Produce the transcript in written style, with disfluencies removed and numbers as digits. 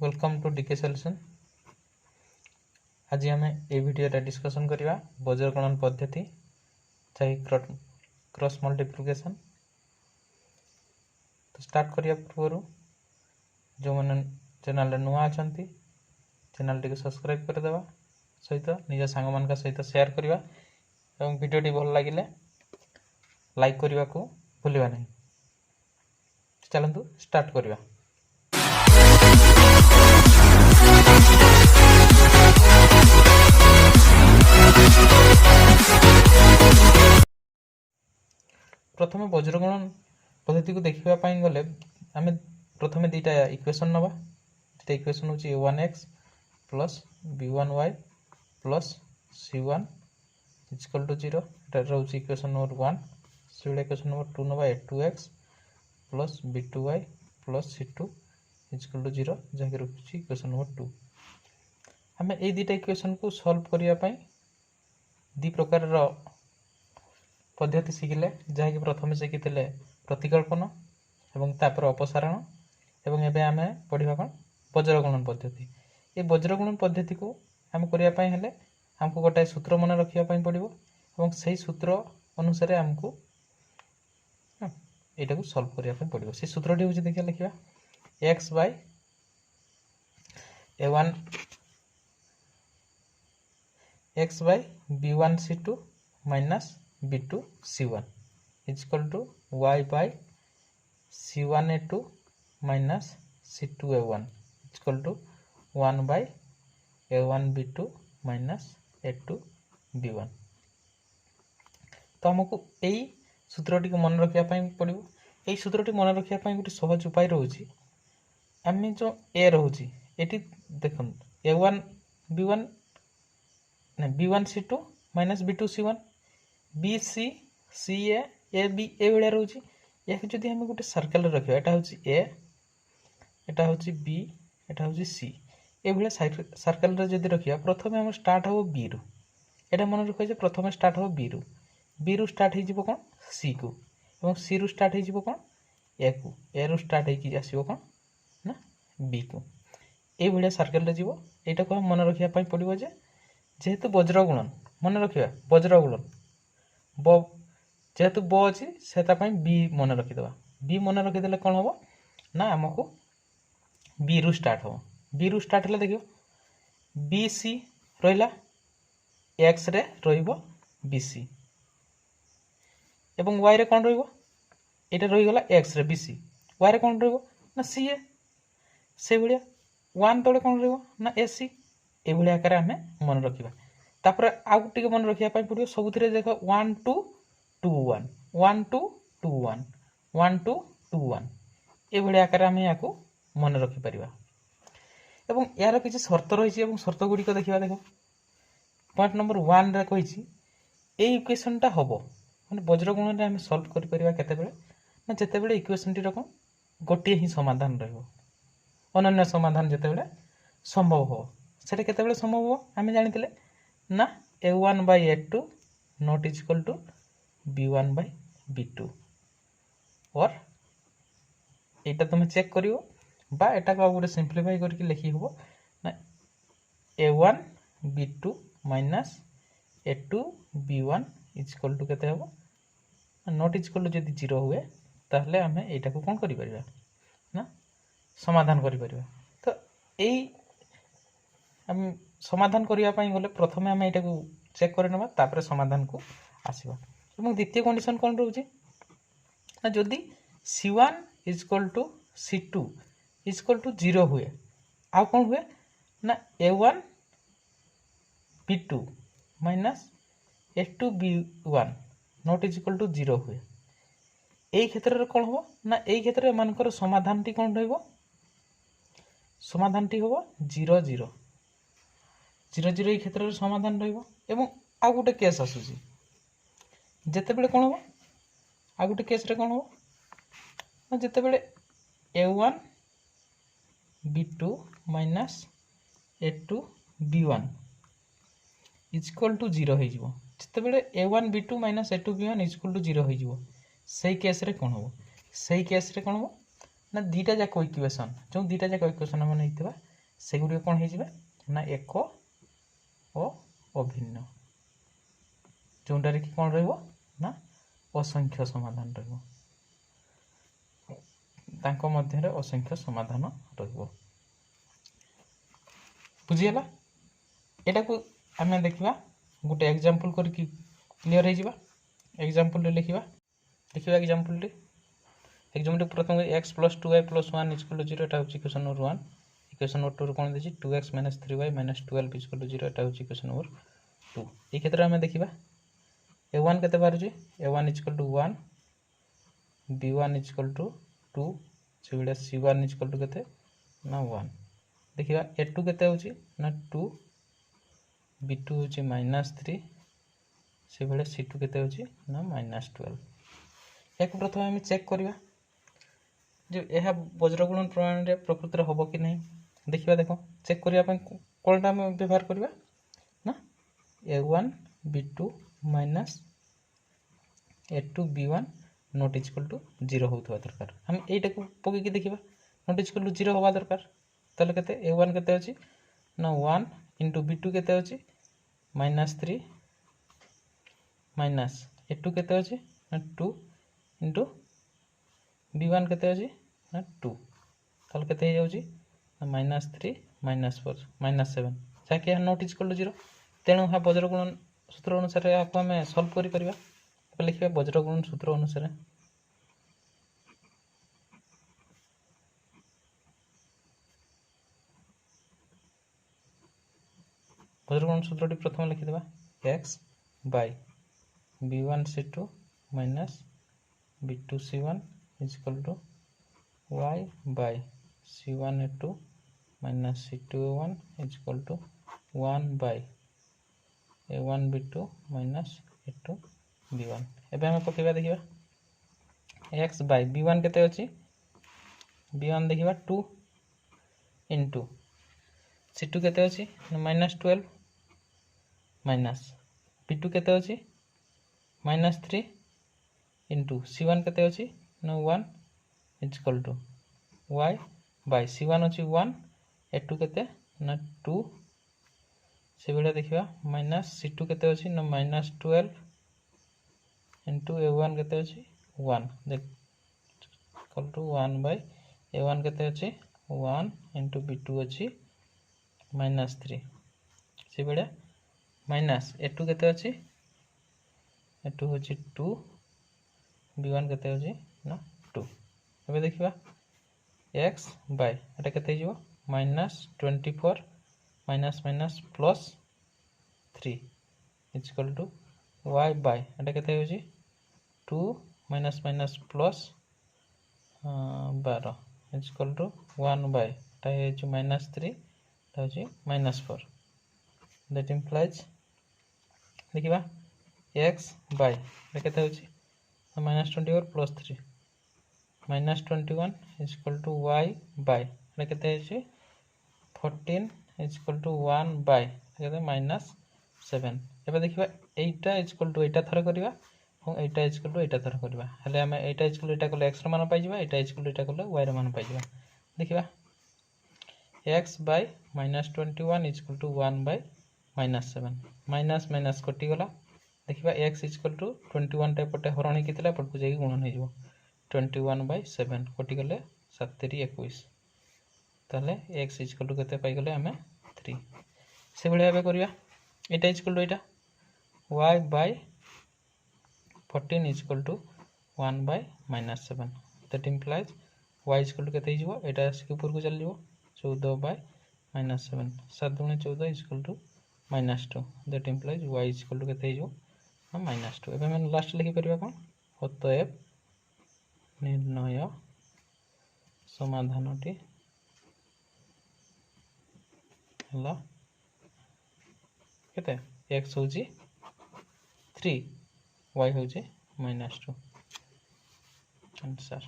Welcome to DK solution. आज आम ए video discussion करवा बज्रगणन पद्धति चाहे क्रॉस मल्टीप्लिकेशन। तो स्टार्ट करिया पूर्व जो मैंने चैनल नुआ अच्छा चैनल टी सब्सक्राइब करदेवा सहित निज सांग मान सहित शेयर करवा और भिडियोटी भल लगे लाइक करने को भूलवा नहीं। चलतु स्टार्ट करवा। प्रथम वज्रगणन पद्धति को देखा गले आम प्रथम दुटा इक्वेशन नवा। दुटा इक्वेशन हूँ a1x plus b1y plus c1 equal to 0। एटा रोचे इक्वेशन नंबर 1। से इक्वेशन नंबर 2 नवा a2x plus b2y plus c2 equal to 0 जहाँकि रखुच्छी इक्वेशन नंबर 2। आम ये दुटा इक्वेशन को सॉल्व करने दी प्रकार पद्धति शिखिले जहाँकि प्रथम शिखी प्रतिकल्पन एवं तापर अपसारण एवं एबे आमे पढ़िबा कोन वज्रगणन पद्धति। ये वज्रगणन पद्धति को आम करने हेले हमको गोटे सूत्र मन रखिया पड़िबो एवं सही सूत्र अनुसार हमको एटा को सॉल्व करने पड़िबो। से सूत्रटी होची देखिया लिखिबा x by a1 x by b1 c2 minus b2 c1 equal to y by c1 a2 minus c2 a1 equal to 1 by a1 b2 minus a2 b1। तो हमको यही सूत्रटी को मन रखिया पड़ो। यही सूत्रटी मन रखिया गोटे सहज उपाय रोचे। आम जो ए रोचे ये देख a1 b1 b1 c2 minus b2 c1 B C C A B A भाया रोचे। या जदि हम गोटे सर्कल रखा यहाँ हूँ ए एटा हूँ बी एटा हूँ सी ये सर्कल जदि रखा प्रथम आम स्टार्ट हम बी रु। एटा मन रखा प्रथम स्टार्ट हम बी रु स्टार्ट हो कौन सी को और सी रु स्टार्ट हो कौन ए को ए रु स्टार्ट हो कौन ना बी को ये भाया सर्कल जीव। यहाँ को हम मन रखा पड़ो जेहेतु वज्रगुणन मन रखा वज्रगुणन ब जेहेतु ब अच्छी से बी मन रखीदे। बी मन रखीदे कौन हम ना आमको बी रु स्टार्ट हम बी रु स्टार्ट है देख बी सी रहा एक्स रे बी सी एवं वाई रे कौन रहा रहीगला X ray B C Y ray कौन ना सी ए से भाया वन तले कौन ना ए सी ये आकार आम मन रखा। तापर आउ टे मन रखा पड़ो सबुथ देख 1 2 2 1 1 2 2 1 1 2 2 1 ये आकार आम या मन रखिपर। एवं यार किसी शर्त रही शर्त गुड़िक देखा देख पॉइंट नंबर 1 रे कही इक्वेशनटा हम माने वज्रगुणन आम सल्व कर ना जितेबले इक्वेशन टी कौन गोटे ही समाधान रनन्य समाधान जितेबले संभव हो से केतेबले संभव हो आम जानी ना a1 by a2 not equal to b1 by b2 और एटा तुम चेक करियो बा एटा को गोटे सिंप्लीफाई करके लिखि हो ना a1 b2 minus a2 b1 equal to केते हो नॉट इक्वल टू जदी 0 हुए ताहले हमें एटा को कोन करि परिबा ना समाधान करि परिबा। तो एई हम समाधान करने गले प्रथम आम यहाँ चेक करने तापर समाधान को आसवा। द्वितीय कंडीशन कौन रोचे ना जदि c1 equal to c2 equal to 0 हुए आउ कौन हुए ना a1 b2 minus a2 b1 not equal to 0 हुए यही क्षेत्र में कौन हम ना यही क्षेत्र में एमानकर समाधान टी कौन रहिबो समाधान टी हम 0 0 0 0 ये क्षेत्र में समाधान रही। आ गोटे केस आसूसी जितेबले कौन हम आ गोटे केस रे कौन हम जितेबले a1 b2 minus a2 b1 equal to 0 हो जितेबले a1 b2 minus a2 b1 equal to 0 हो सही केस रे कौन हम सही केस रे कौन हम ना दुटा जाक इक्वेशन जो दुटा जाक इक्वेशन हम नहीं सेगुड़ी कौन हो ना एक और अभिन्न जोटारे कि कौन रहिबो ना असंख्य समाधान रहिबो तांको मध्यरे असंख्य समाधान रहिबो बुझीगला एटा को आमे देखिबा गोटे एग्जांपल करके क्लियर हो जिबा एग्जांपल लिखिबा देखिबा एग्जांपल प्रथम x + 2y + 1 = 0 एटा होची क्वेश्चन नंबर 1 इक्वेशन नंबर 2 रे कोन देछि 2x - 3y - 12 = 0 एटा होची क्वेश्चन नंबर 2 ए क्षेत्र में देखिबा a1 केते बारुची a1 = 1 b1 = 2 सेबडा c1 = केते ना 1 देखिबा a2 केते होची ना 2 b2 होची -3 सेबडा c2 केते होची ना -12 एक प्रथम हम चेक करिबा जो यह वज्रगुणन प्रणाली रे प्रकृति रे होबो कि नहीं देखिबा देखो चेक करिया पय कोनटा हम व्यवहार करिबा ना a1 b2 - a2 b1 not equal to 0 होतबा दरकार हम एटा को पके के देखिबा not equal to 0 होबा दरकार तले केते a1 केते अछि ना 1 * b2 केते अछि -3 माइनस a2 केते अछि ना 2 * b1 केते अछि ना 2 तले केते हे जाउची ना -3 -4 -7 जाके नॉट इक्वल टू 0 तेणु हा वज्रगुणन सूत्र अनुसार याको हमें सॉल्व करि परिबा लिखिबा वज्रगुणन सूत्र अनुसार वज्रगुणन सूत्रटी प्रथम लिखि देबा x / b1 c2 - b2 c1 = y / c1 a2 - c2 a1 = 1 / a1 b2 - a2 b1 एबे हम पकेबा देखिबा x / b1 केते अछि b1 देखिबा 2 * c2 केते अछि -12 माइनस p2 केते अछि -3 * c1 केते अछि ना 1 = y / c1 अछि 1 a2 केते ना 2 से बेला देखिबा -c2 केते अछि ना -12 * a1 केते अछि 1 = 1 / a1 केते अछि 1 * b2 अछि -3 से बेला माइनस a2 केते अछि a2 होची 2 b1 केते होची ना 2 एबे देखिबा x / एटा केते हिजो -24 - +3 = y / एटा केते होची 2 - -+12 = 1 / एटा होची -3 एटा होची -4 that implies देखिबा x / एटा केते होची -24 + 3 -21 = y / एटा केते होची 14 = 1 / केते -7 एबे देखिबा एटा = एटा थर करिबा और एटा = एटा थर करिबा हले हम एटा = एटा कले x र मान पाइ जिबा एटा = एटा कले y र मान पाइ जिबा देखिबा x / -21 = 1 / -7 माइनस माइनस कटि गला देखिबा x = 21 टा पटे हरणी कितला पटकु जाई गुणन हे जिवो 21/7 कटि गले 7 3 21 ताले x = केते पाइ गले हमें 3 से बळे हबे करिया एटा = एटा y / 14 = 1 / -7 that implies y = केते जिवो एटा से ऊपर को चल जिवो 14 / -7 7 * 14 = -2 that implies y = केते हिजो -2 एबे हम लास्ट लिखि परिबा कोन अतएव निर्णय समाधानटी हला केते x होची 3 y होची -2 आंसर